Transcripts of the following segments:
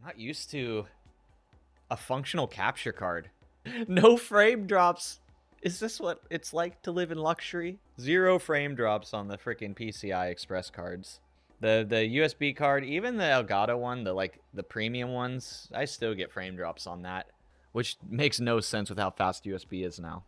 Not used to a functional capture card. No frame drops. Is this what it's like to live in luxury? 0 frame drops on the freaking PCI Express cards. The USB card, even the Elgato one, the premium ones, I still get frame drops on that, which makes no sense with how fast USB is now.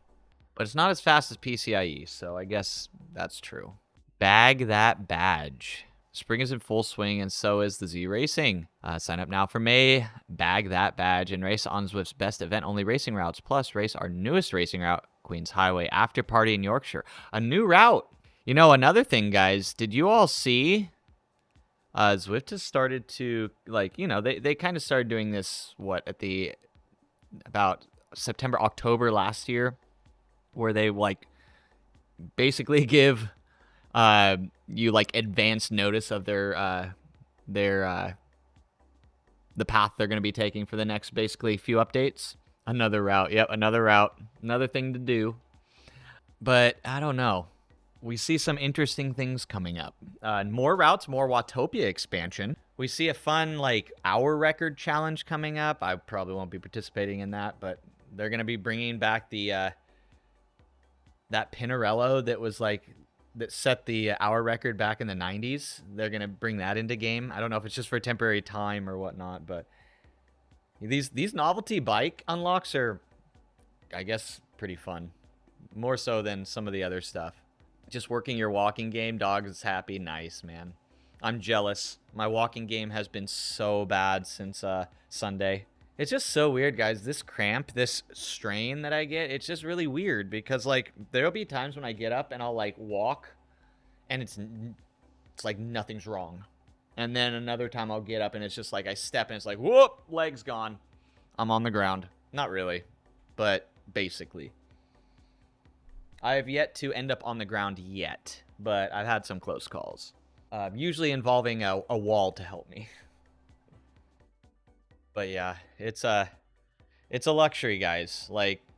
But it's not as fast as PCIe, so I guess that's true. Bag that badge. Spring is in full swing, and so is the Z Racing. Sign up now for May. Bag that badge and race on Zwift's best event-only racing routes. Plus, race our newest racing route, Queen's Highway After Party in Yorkshire. A new route. You know, another thing, guys. Did you all see? Zwift has started to, they kind of started doing this, about September, October last year, where they, basically give you advance notice of the path they're going to be taking for the next basically few updates. Another route. Yep, another route. Another thing to do. But I don't know. We see some interesting things coming up. More routes, more Watopia expansion. We see a fun hour record challenge coming up. I probably won't be participating in that, but they're going to be bringing back the that Pinarello that was that set the hour record back in the 90s. They're going to bring that into game. I don't know if it's just for a temporary time or whatnot, but these novelty bike unlocks are, I guess, pretty fun. More so than some of the other stuff. Just working your walking game, dog is happy. Nice, man. I'm jealous. My walking game has been so bad since Sunday. It's just so weird, guys. This cramp, this strain that I get, it's just really weird because, there'll be times when I get up and I'll, walk and it's like nothing's wrong. And then another time I'll get up and it's just I step and it's whoop, leg's gone. I'm on the ground. Not really, but basically. I have yet to end up on the ground yet, but I've had some close calls. Usually involving a wall to help me. But yeah, it's a luxury, guys.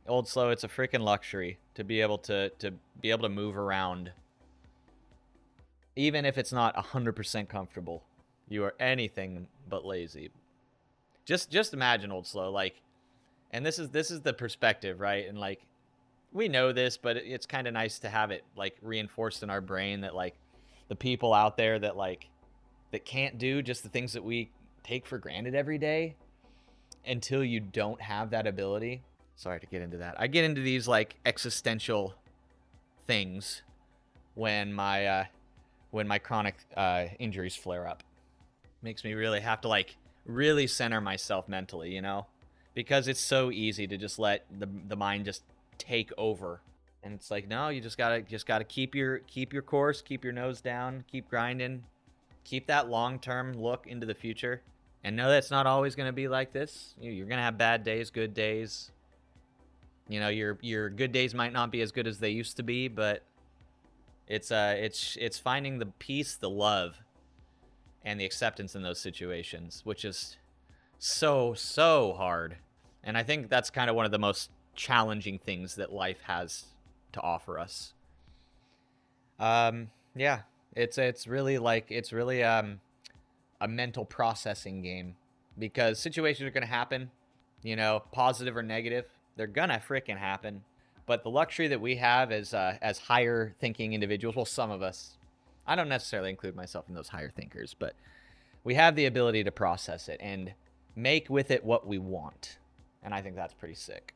Old Slow, it's a freaking luxury to be able to move around. Even if it's not 100% comfortable, you are anything but lazy. Just imagine, Old Slow, and this is the perspective, right? And we know this, but it's kind of nice to have it reinforced in our brain that the people out there that that can't do just the things that we take for granted every day until you don't have that ability. Sorry to get into that. I get into these existential things when my chronic injuries flare up. Makes me really have to really center myself mentally, you know, because it's so easy to just let the mind just take over. And it's no, you just gotta keep your course, keep your nose down, keep grinding, keep that long-term look into the future, and know that it's not always going to be like this. You're going to have bad days, good days. You know, your good days might not be as good as they used to be, but it's finding the peace, the love, and the acceptance in those situations, which is so hard. And I think that's kind of one of the most challenging things that life has to offer us. Yeah, it's really a mental processing game, because situations are going to happen, you know, positive or negative. They're going to freaking happen. But the luxury that we have as higher thinking individuals, well, some of us, I don't necessarily include myself in those higher thinkers, but we have the ability to process it and make with it what we want. And I think that's pretty sick.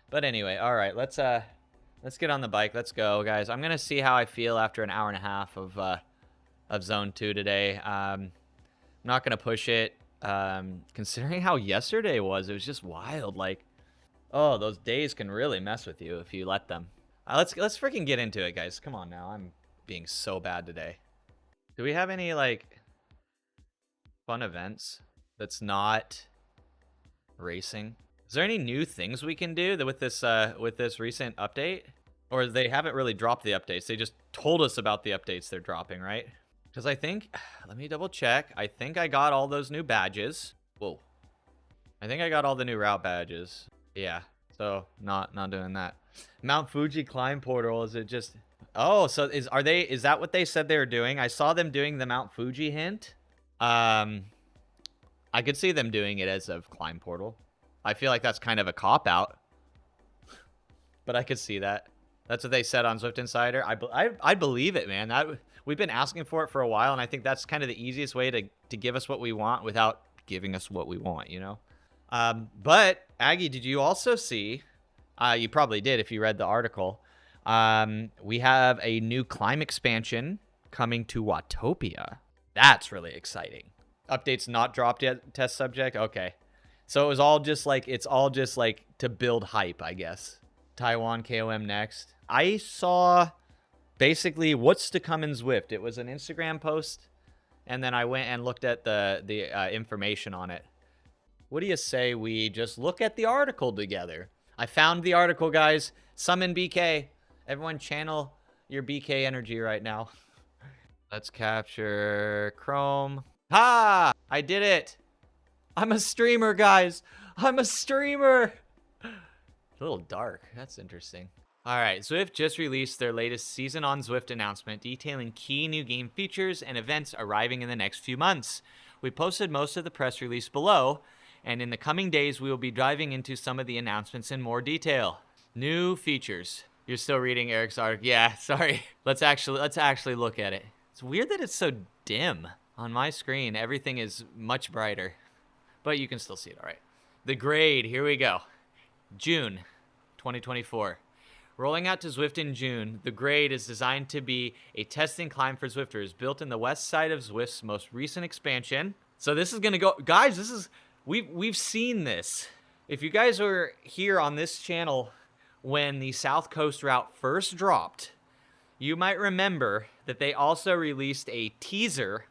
But anyway, all right, let's get on the bike. Let's go, guys. I'm going to see how I feel after an hour and a half of Zone 2 today. I'm not going to push it. Considering how yesterday was, it was just wild. Oh, those days can really mess with you if you let them. Let's freaking get into it, guys. Come on now. I'm being so bad today. Do we have any fun events that's not racing? Is there any new things we can do with this recent update? Or they haven't really dropped the updates. They just told us about the updates they're dropping, right? Because I think, let me double check. I think I got all those new badges. Whoa. I think I got all the new route badges. Yeah, so not doing that. Mount Fuji climb portal, is it just... Oh, so is that what they said they were doing? I saw them doing the Mount Fuji hint. I could see them doing it as a climb portal. I feel like that's kind of a cop-out, but I could see that. That's what they said on Zwift Insider. I believe it, man. We've been asking for it for a while, and I think that's kind of the easiest way to give us what we want without giving us what we want, you know? But, Aggie, did you also see, you probably did if you read the article, we have a new climb expansion coming to Watopia. That's really exciting. Updates not dropped yet, test subject? Okay. So it's all just like to build hype, I guess. Taiwan KOM next. I saw basically what's to come in Zwift. It was an Instagram post, and then I went and looked at the information on it. What do you say we just look at the article together? I found the article, guys. Summon BK. Everyone channel your BK energy right now. Let's capture Chrome. Ha! I did it. I'm a streamer, guys. I'm a streamer. A little dark. That's interesting. All right, Zwift just released their latest Season on Zwift announcement detailing key new game features and events arriving in the next few months. We posted most of the press release below, and in the coming days, we will be diving into some of the announcements in more detail. New features. You're still reading Eric's article. Yeah, sorry. Let's actually look at it. It's weird that it's so dim. On my screen, everything is much brighter, but you can still see it all right. The grade, here we go. June 2024. Rolling out to Zwift in June, the grade is designed to be a testing climb for Zwifters built in the west side of Zwift's most recent expansion. So this is going to go, guys, this is, we've seen this. If you guys were here on this channel when the South Coast route first dropped, you might remember that they also released a teaser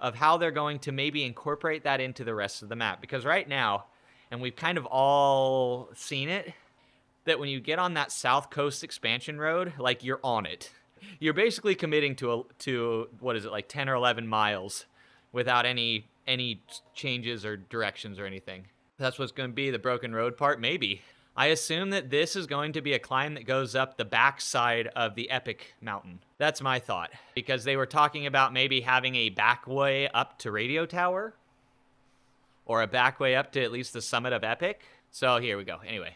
of how they're going to maybe incorporate that into the rest of the map. Because right now, and we've kind of all seen it, that when you get on that South Coast expansion road, like you're on it. You're basically committing to what is it, like 10 or 11 miles without any changes or directions or anything. That's what's going to be the broken road part? Maybe. I assume that this is going to be a climb that goes up the backside of the Epic Mountain. That's my thought. Because they were talking about maybe having a back way up to Radio Tower. Or a back way up to at least the summit of Epic. So here we go. Anyway.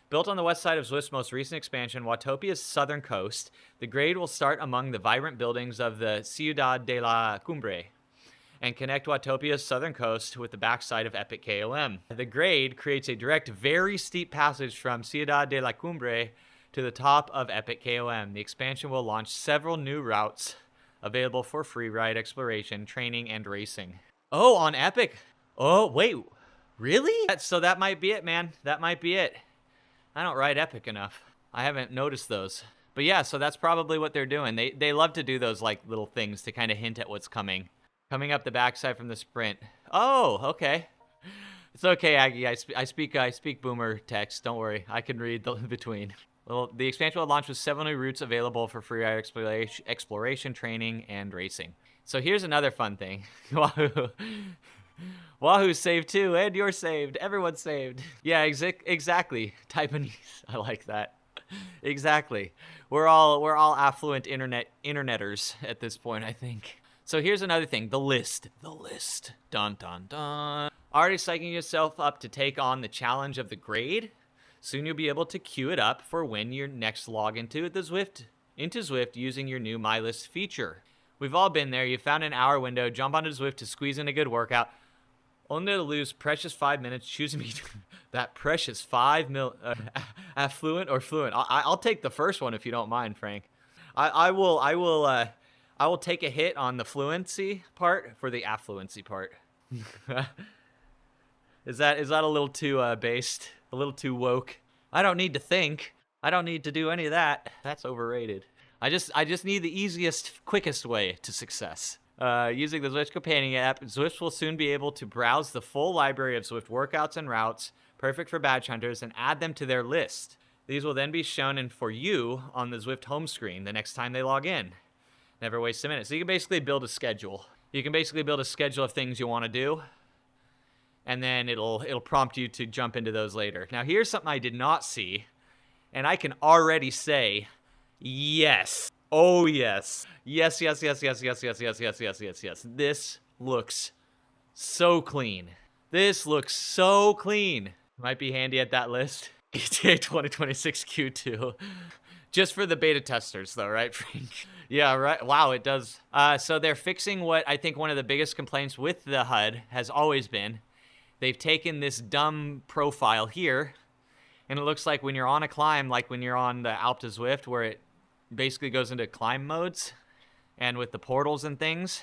Built on the west side of Zwift's most recent expansion, Watopia's southern coast, the grade will start among the vibrant buildings of the Ciudad de la Cumbre and connect Watopia's southern coast with the backside of Epic KOM. The grade creates a direct, very steep passage from Ciudad de la Cumbre to the top of Epic KOM. The expansion will launch several new routes available for free ride exploration, training, and racing. Oh, on Epic. Oh, wait. Really? So that might be it, man. That might be it. I don't ride Epic enough. I haven't noticed those. But yeah, so that's probably what they're doing. They love to do those like little things to kind of hint at what's coming. Coming up the backside from the sprint. Oh, okay. It's okay, Aggie. I speak boomer text. Don't worry. I can read the between. Well, the expansion will launch with 7 new routes available for free ride exploration, training, and racing. So here's another fun thing. Wahoo. Wahoo's saved too, and you're saved. Everyone's saved. Yeah, exactly. Taiwanese. I like that. Exactly. We're all affluent interneters at this point, I think. So here's another thing. The list. The list. Dun, dun, dun. Already psyching yourself up to take on the challenge of the grade? Soon you'll be able to queue it up for when you next log into Zwift using your new My List feature. We've all been there. You found an hour window, jump onto Zwift to squeeze in a good workout, only to lose precious 5 minutes choosing between that precious affluent or fluent. I'll take the first one if you don't mind, Frank. I will take a hit on the fluency part for the affluency part. Is that a little too based? A little too woke? I don't need to think. I don't need to do any of that. That's overrated. I just need the easiest, quickest way to success. Using the Zwift Companion app, Zwift will soon be able to browse the full library of Zwift workouts and routes, perfect for badge hunters, and add them to their list. These will then be shown in For You on the Zwift home screen the next time they log in. Never waste a minute. So you can basically build a schedule. You can basically build a schedule of things you want to do, and then it'll prompt you to jump into those later. Now here's something I did not see, and I can already say, yes. Oh yes. Yes. This looks so clean. This looks so clean. Might be handy at that list. ETA 2026 Q2. Just for the beta testers, though, right, Frank? Yeah, right. Wow, it does. So they're fixing what I think one of the biggest complaints with the HUD has always been. They've taken this dumb profile here, and it looks like when you're on a climb, like when you're on the Alpta Zwift, where it basically goes into climb modes, and with the portals and things,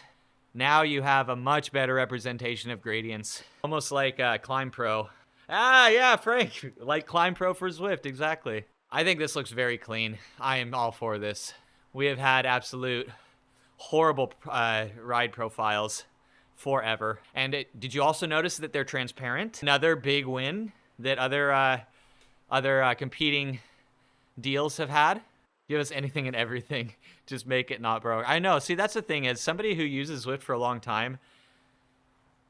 now you have a much better representation of gradients. Almost like Climb Pro. Ah, yeah, Frank. Like Climb Pro for Zwift, exactly. I think this looks very clean. I am all for this. We have had absolute horrible ride profiles forever. And did you also notice that they're transparent? Another big win that other competing deals have had. Give us anything and everything. Just make it not broke. I know. See, that's the thing. As somebody who uses Zwift for a long time,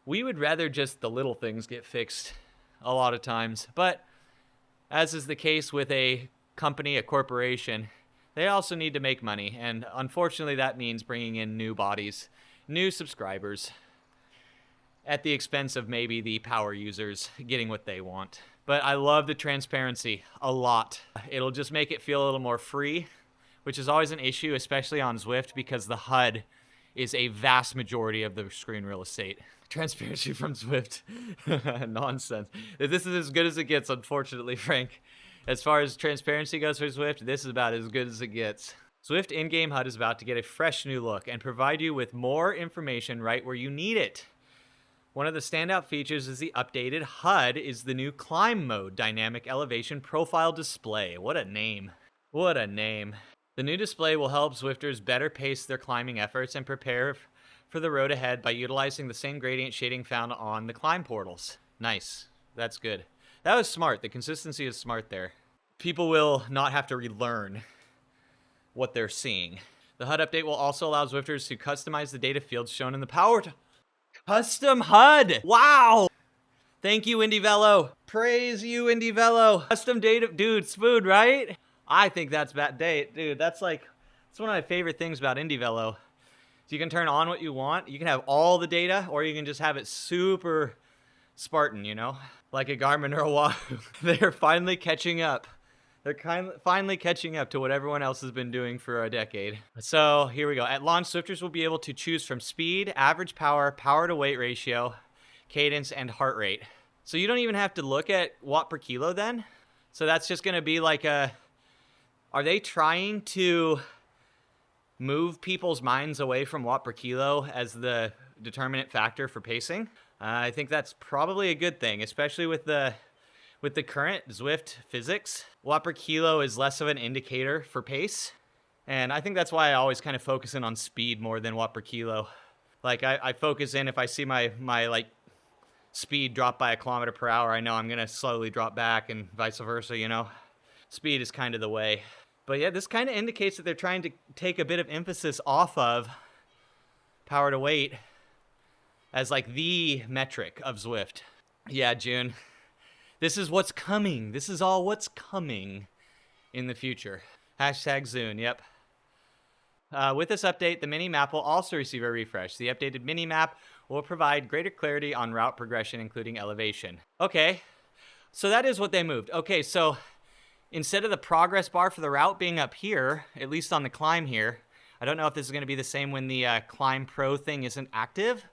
we would rather just the little things get fixed a lot of times. But as is the case with a company, a corporation, they also need to make money. And unfortunately, that means bringing in new bodies, new subscribers, at the expense of maybe the power users getting what they want. But I love the transparency a lot. It'll just make it feel a little more free, which is always an issue, especially on Zwift, because the HUD is a vast majority of the screen real estate. Transparency from Zwift. Nonsense. This is as good as it gets, unfortunately, Frank. As far as transparency goes for Zwift, this is about as good as it gets. Zwift in-game HUD is about to get a fresh new look and provide you with more information right where you need it. One of the standout features is the updated HUD is the new climb mode dynamic elevation profile display. What a name. What a name. The new display will help Zwifters better pace their climbing efforts and prepare for the road ahead by utilizing the same gradient shading found on the climb portals. Nice. That's good. That was smart. The consistency is smart there. People will not have to relearn what they're seeing. The HUD update will also allow Zwifters to customize the data fields shown in the power custom HUD. Wow. Thank you, IndieVelo. Praise you, IndieVelo. Custom data, dude, smooth, right? I think that's bad date, dude. That's one of my favorite things about IndieVelo. So you can turn on what you want. You can have all the data, or you can just have it super Spartan, you know, like a Garmin or a Wahoo. They're finally catching up. They're finally catching up to what everyone else has been doing for a decade. So here we go. At launch, Swifters will be able to choose from speed, average power, power to weight ratio, cadence, and heart rate. So you don't even have to look at watt per kilo then. So that's just going to be like are they trying to move people's minds away from watt per kilo as the determinant factor for pacing? I think that's probably a good thing, especially with the current Zwift physics. Watt per kilo is less of an indicator for pace. And I think that's why I always kind of focus in on speed more than watt per kilo. Like I focus in if I see my like speed drop by 1 kilometer per hour, I know I'm going to slowly drop back and vice versa, you know. Speed is kind of the way. But yeah, this kind of indicates that they're trying to take a bit of emphasis off of power to weight as like the metric of Zwift. Yeah, June. This is what's coming. This is all what's coming in the future. Hashtag Zune, yep. With this update, the mini-map will also receive a refresh. The updated mini-map will provide greater clarity on route progression, including elevation. Okay, so that is what they moved. Okay, so instead of the progress bar for the route being up here, at least on the climb here, I don't know if this is going to be the same when the Climb Pro thing isn't active,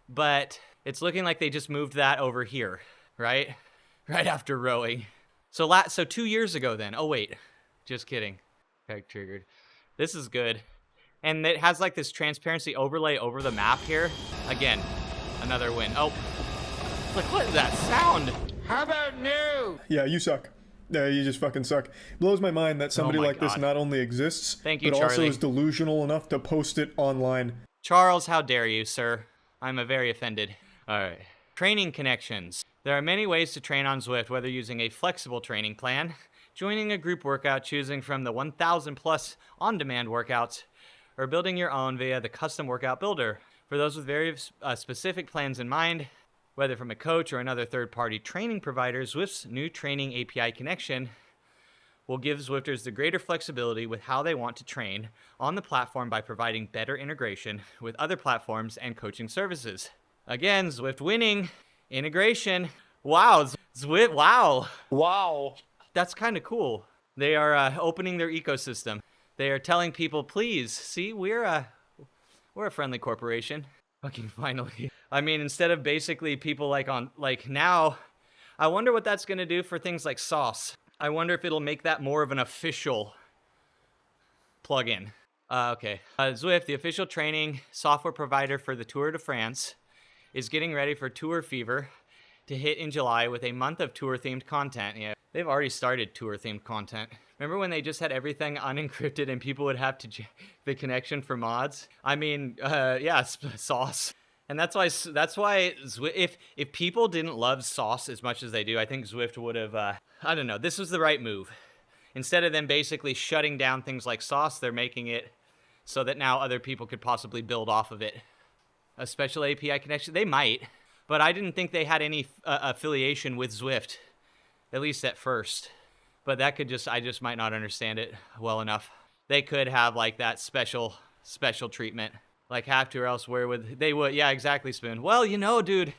but it's looking like they just moved that over here, right? Right after rowing. So 2 years ago then. Oh, wait. Just kidding. Peg triggered. This is good. And it has like this transparency overlay over the map here. Again, another win. Oh. Like, what is that sound? How about new? Yeah, you suck. You just fucking suck. Blows my mind that somebody like this not only exists, Thank you, but Charlie. also is delusional enough to post it online. Charles, how dare you, sir? I'm very offended. All right. Training connections. There are many ways to train on Zwift, whether using a flexible training plan, joining a group workout, choosing from the 1,000 plus on-demand workouts, or building your own via the custom workout builder. For those with very specific plans in mind, whether from a coach or another third-party training provider, Zwift's new training API connection will give Zwifters the greater flexibility with how they want to train on the platform by providing better integration with other platforms and coaching services. Again, Zwift winning. Integration. Wow. Zwift. Wow. Wow. That's kind of cool. They are opening their ecosystem. They are telling people, please, see, we're a friendly corporation. Fucking finally. I mean, instead of basically people like now, I wonder what that's going to do for things like Sauce. I wonder if it'll make that more of an official plugin. Okay. Zwift, the official training software provider for the Tour de France, is getting ready for Tour Fever to hit in July with a month of tour-themed content. Yeah, they've already started tour-themed content. Remember when they just had everything unencrypted and people would have to the connection for mods? I mean, yeah, Sauce. And that's why Zwift, if people didn't love Sauce as much as they do, I think Zwift would have, I don't know, this was the right move. Instead of them basically shutting down things like Sauce, they're making it so that now other people could possibly build off of it. A special API connection? They might, but I didn't think they had any affiliation with Zwift, at least at first. But that could I just might not understand it well enough. They could have like that special treatment, like have to, or else where would they would? Yeah, exactly, Spoon. Well, you know, dude,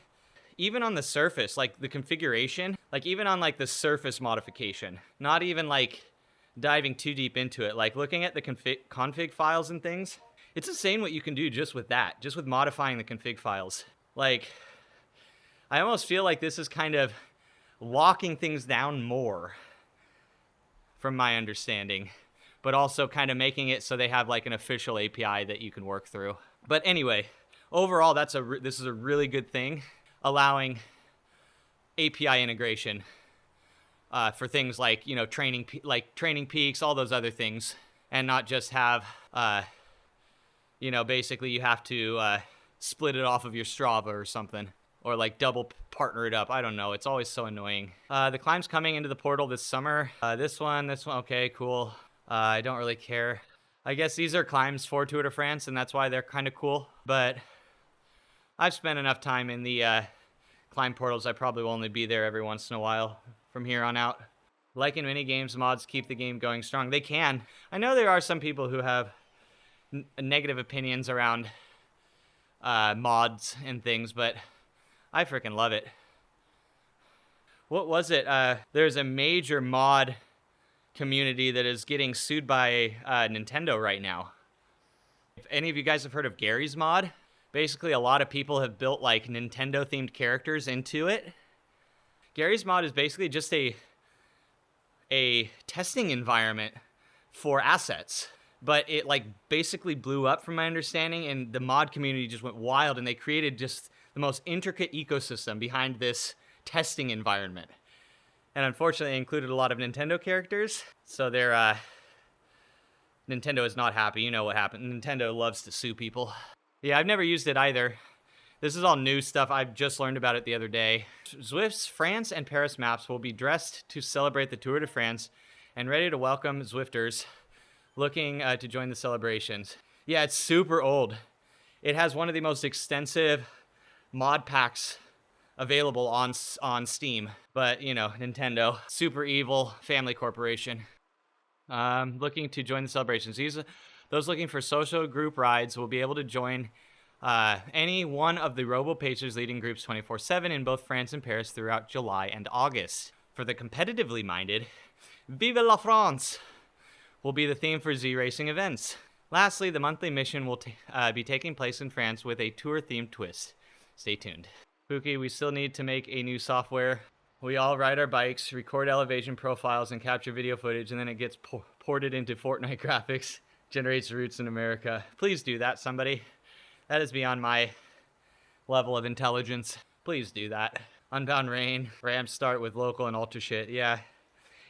even on the surface, like the configuration, like even on like the surface modification, not even like diving too deep into it, like looking at the config files and things, it's insane what you can do just with that, just with modifying the config files. Like, I almost feel like this is kind of locking things down more, from my understanding, but also kind of making it so they have like an official API that you can work through. But anyway, overall, this is a really good thing, allowing API integration for things like, you know, training peaks, all those other things, and not just have, you know, basically you have to split it off of your Strava or something, or like double partner it up. I don't know. It's always so annoying. The climb's coming into the portal this summer. This one. Okay, cool. I don't really care. I guess these are climbs for Tour de France, and that's why they're kind of cool. But I've spent enough time in the climb portals. I probably will only be there every once in a while from here on out. Like in mini games, mods keep the game going strong. They can. I know there are some people who have negative opinions around mods and things, but I freaking love it. What was it? There's a major mod community that is getting sued by Nintendo right now. If any of you guys have heard of Gary's mod, basically a lot of people have built like Nintendo themed characters into it. Gary's mod is basically just a testing environment for assets, but it like basically blew up from my understanding, and the mod community just went wild, and they created just the most intricate ecosystem behind this testing environment. And unfortunately, it included a lot of Nintendo characters, so Nintendo is not happy. You know what happened. Nintendo loves to sue people. Yeah, I've never used it either. This is all new stuff. I've just learned about it the other day. Zwift's France and Paris maps will be dressed to celebrate the Tour de France and ready to welcome Zwifters looking to join the celebrations. Yeah, it's super old. It has one of the most extensive mod packs available on Steam. But, you know, Nintendo, super evil family corporation. Looking to join the celebrations. Those looking for social group rides will be able to join any one of the RoboPacers leading groups 24/7 in both France and Paris throughout July and August. For the competitively minded, Vive la France will be the theme for Z Racing events. Lastly, the monthly mission will be taking place in France with a tour-themed twist. Stay tuned. Pookie, we still need to make a new software. We all ride our bikes, record elevation profiles, and capture video footage, and then it gets ported into Fortnite graphics, generates routes in America. Please do that, somebody. That is beyond my level of intelligence. Please do that. Unbound Rain, ramps start with local and ultra shit. Yeah.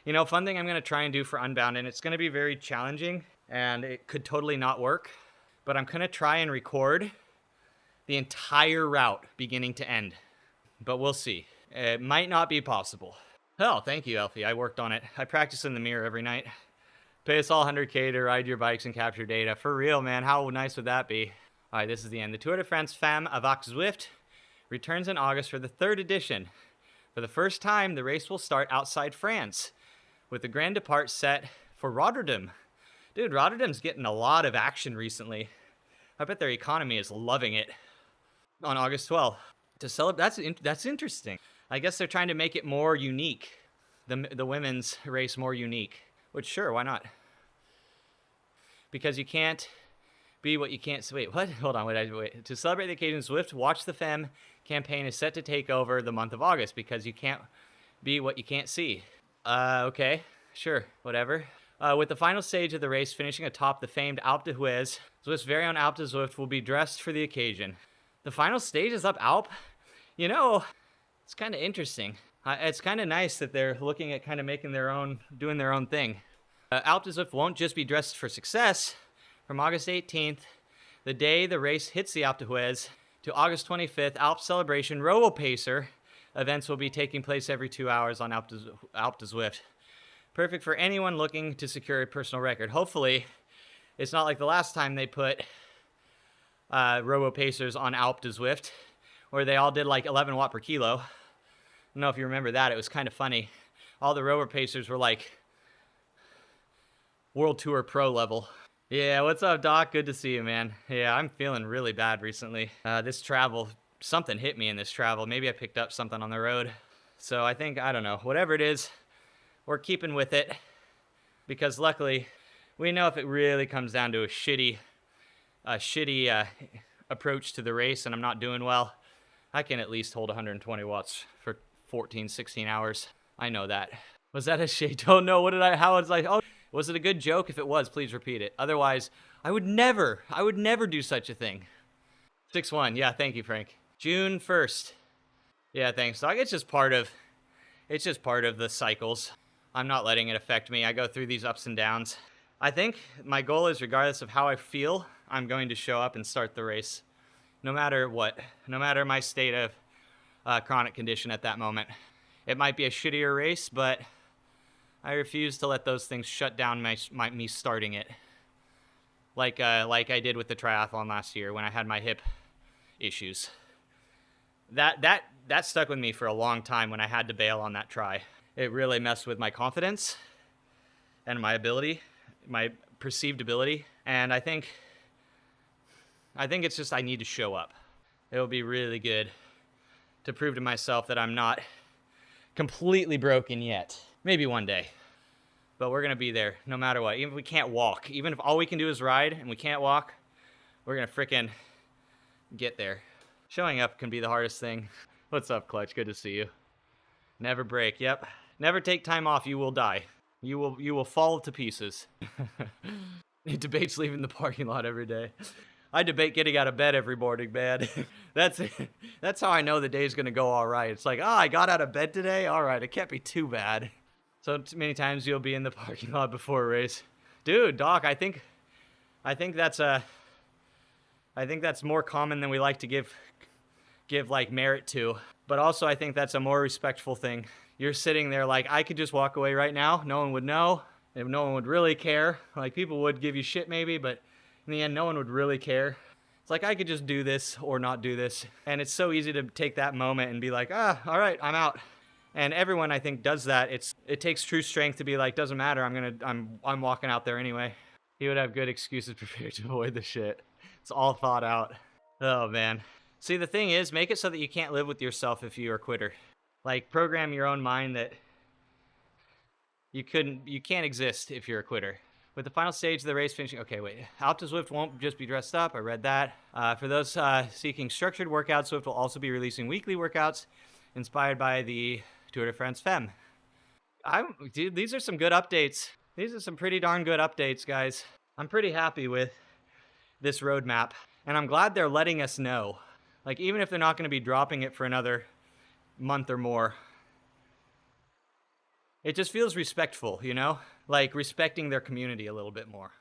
You know, fun thing I'm going to try and do for Unbound, and it's going to be very challenging, and it could totally not work, but I'm going to try and record the entire route, beginning to end. But we'll see. It might not be possible. Oh, thank you, Elfie. I worked on it. I practice in the mirror every night. Pay us all 100K to ride your bikes and capture data. For real, man. How nice would that be? All right, this is the end. The Tour de France Femme avec Zwift returns in August for the 3rd edition. For the first time, the race will start outside France, with the Grand Depart set for Rotterdam. Dude, Rotterdam's getting a lot of action recently. I bet their economy is loving it. On August 12th. To celebrate, that's interesting. I guess they're trying to make it more unique, the women's race more unique. Which, sure, why not? Because you can't be what you can't see. Wait, what? Hold on, wait. To celebrate the occasion, Zwift Watch the Femme campaign is set to take over the month of August because you can't be what you can't see. Okay, sure, whatever. With the final stage of the race finishing atop the famed Alpe d'Huez, Zwift's very own Alpe d'Huez will be dressed for the occasion. The final stage is up Alpe? You know, it's kind of interesting. It's kind of nice that they're looking at kind of making doing their own thing. Alpe d'Huez won't just be dressed for success. From August 18th, the day the race hits the Alpe d'Huez, to August 25th, Alpe Celebration Robo-Pacer events will be taking place every 2 hours on Alpe d'Huez. Perfect for anyone looking to secure a personal record. Hopefully, it's not like the last time they put Robo-Pacers on Alpe d'Huez, where they all did like 11 watt per kilo. I don't know if you remember that. It was kind of funny. All the Robo-Pacers were like World Tour Pro level. Yeah, what's up, Doc? Good to see you, man. Yeah, I'm feeling really bad recently. This travel, something hit me in this travel. Maybe I picked up something on the road. So I think, I don't know, whatever it is, we're keeping with it. Because luckily, we know if it really comes down to a shitty approach to the race and I'm not doing well, I can at least hold 120 watts for 14, 16 hours. I know that. Was that a shade? Don't know. How was I? Oh, was it a good joke? If it was, please repeat it. Otherwise, I would never do such a thing. 6-1. Yeah, thank you, Frank. June 1st. Yeah, thanks, Doc. It's just part of the cycles. I'm not letting it affect me. I go through these ups and downs. I think my goal is, regardless of how I feel, I'm going to show up and start the race. No matter what. No matter my state of chronic condition at that moment. It might be a shittier race, but I refuse to let those things shut down me starting it. Like I did with the triathlon last year when I had my hip issues. That stuck with me for a long time when I had to bail on that try. It really messed with my confidence and my ability, my perceived ability. And I think it's just I need to show up. It'll be really good to prove to myself that I'm not completely broken yet. Maybe one day. But we're going to be there no matter what. Even if we can't walk. Even if all we can do is ride and we can't walk, we're going to frickin' get there. Showing up can be the hardest thing. What's up, Clutch? Good to see you. Never break. Yep. Never take time off. You will die. You will fall to pieces. He debates leaving the parking lot every day. I debate getting out of bed every morning, man. That's how I know the day's going to go all right. It's like, I got out of bed today? All right, it can't be too bad. So many times you'll be in the parking lot before a race. Dude, Doc, I think that's more common than we like to give like merit to. But also I think that's a more respectful thing. You're sitting there like, I could just walk away right now. No one would know. And no one would really care. Like, people would give you shit maybe, but in the end, no one would really care. It's like, I could just do this or not do this. And it's so easy to take that moment and be like, all right, I'm out. And everyone, I think, does that. It takes true strength to be like, doesn't matter. I'm walking out there anyway. He would have good excuses prepared to avoid the shit. It's all thought out. Oh, man. See, the thing is, make it so that you can't live with yourself if you're a quitter. Like, program your own mind that you can't exist if you're a quitter. With the final stage of the race finishing... Okay, wait. Alpe Zwift won't just be dressed up. I read that. For those seeking structured workouts, Zwift will also be releasing weekly workouts inspired by the Tour de France Femme. Dude, these are some good updates. These are some pretty darn good updates, guys. I'm pretty happy with this roadmap. And I'm glad they're letting us know. Like, even if they're not going to be dropping it for another month or more, it just feels respectful, you know? Like, respecting their community a little bit more.